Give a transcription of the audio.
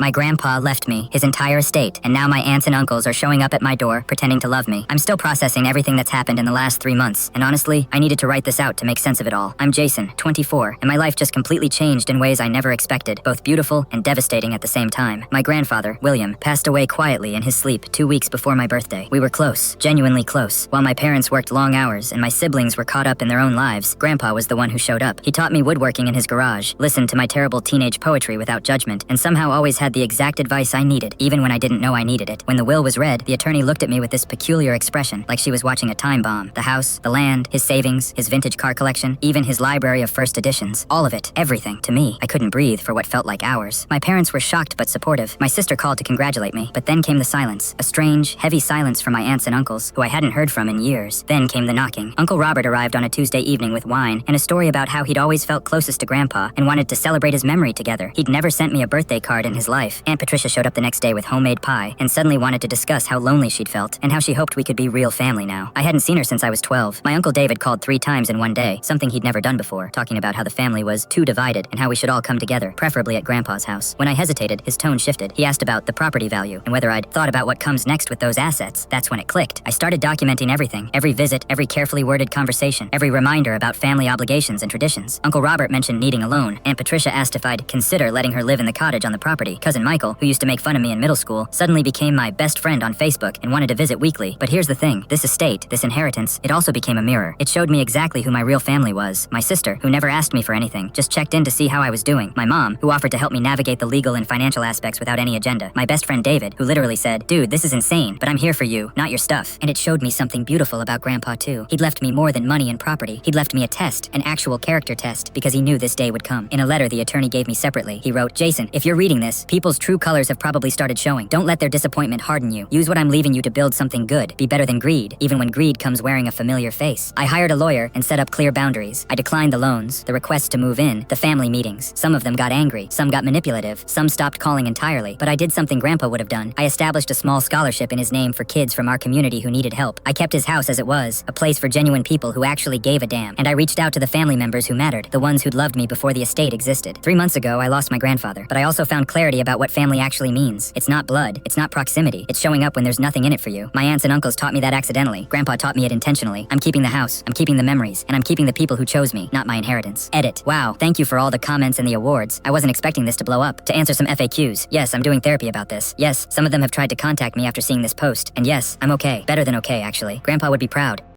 My grandpa left me, his entire estate, and now my aunts and uncles are showing up at my door, pretending to love me. I'm still processing everything that's happened in the last 3 months, and honestly, I needed to write this out to make sense of it all. I'm Jason, 24, and my life just completely changed in ways I never expected, both beautiful and devastating at the same time. My grandfather, William, passed away quietly in his sleep 2 weeks before my birthday. We were close, genuinely close. While my parents worked long hours and my siblings were caught up in their own lives, Grandpa was the one who showed up. He taught me woodworking in his garage, listened to my terrible teenage poetry without judgment, and somehow always had the exact advice I needed, even when I didn't know I needed it. When the will was read, the attorney looked at me with this peculiar expression, like she was watching a time bomb. The house, the land, his savings, his vintage car collection, even his library of first editions. All of it, everything, to me. I couldn't breathe for what felt like hours. My parents were shocked but supportive. My sister called to congratulate me, but then came the silence. A strange, heavy silence from my aunts and uncles, who I hadn't heard from in years. Then came the knocking. Uncle Robert arrived on a Tuesday evening with wine and a story about how he'd always felt closest to Grandpa and wanted to celebrate his memory together. He'd never sent me a birthday card in his life. Aunt Patricia showed up the next day with homemade pie and suddenly wanted to discuss how lonely she'd felt and how she hoped we could be real family now. I hadn't seen her since I was 12. My Uncle David called 3 times in one day, something he'd never done before, talking about how the family was too divided and how we should all come together, preferably at Grandpa's house. When I hesitated, his tone shifted. He asked about the property value and whether I'd thought about what comes next with those assets. That's when it clicked. I started documenting everything, every visit, every carefully worded conversation, every reminder about family obligations and traditions. Uncle Robert mentioned needing a loan. Aunt Patricia asked if I'd consider letting her live in the cottage on the property. Cousin Michael, who used to make fun of me in middle school, suddenly became my best friend on Facebook and wanted to visit weekly. But here's the thing, this estate, this inheritance, it also became a mirror. It showed me exactly who my real family was. My sister, who never asked me for anything, just checked in to see how I was doing. My mom, who offered to help me navigate the legal and financial aspects without any agenda. My best friend David, who literally said, "Dude, this is insane, but I'm here for you, not your stuff." And it showed me something beautiful about Grandpa too. He'd left me more than money and property. He'd left me a test, an actual character test, because he knew this day would come. In a letter the attorney gave me separately, he wrote, "Jason, if you're reading this, people's true colors have probably started showing. Don't let their disappointment harden you. Use what I'm leaving you to build something good. Be better than greed, even when greed comes wearing a familiar face." I hired a lawyer and set up clear boundaries. I declined the loans, the requests to move in, the family meetings. Some of them got angry, some got manipulative, some stopped calling entirely. But I did something Grandpa would have done. I established a small scholarship in his name for kids from our community who needed help. I kept his house as it was, a place for genuine people who actually gave a damn. And I reached out to the family members who mattered, the ones who'd loved me before the estate existed. 3 months ago, I lost my grandfather, but I also found clarity about what family actually means. It's not blood, it's not proximity, it's showing up when there's nothing in it for you. My aunts and uncles taught me that accidentally. Grandpa taught me it intentionally. I'm keeping the house, I'm keeping the memories, and I'm keeping the people who chose me, not my inheritance. Edit. Wow, thank you for all the comments and the awards. I wasn't expecting this to blow up. To answer some FAQs, yes, I'm doing therapy about this. Yes, some of them have tried to contact me after seeing this post. And yes, I'm okay. Better than okay, actually. Grandpa would be proud.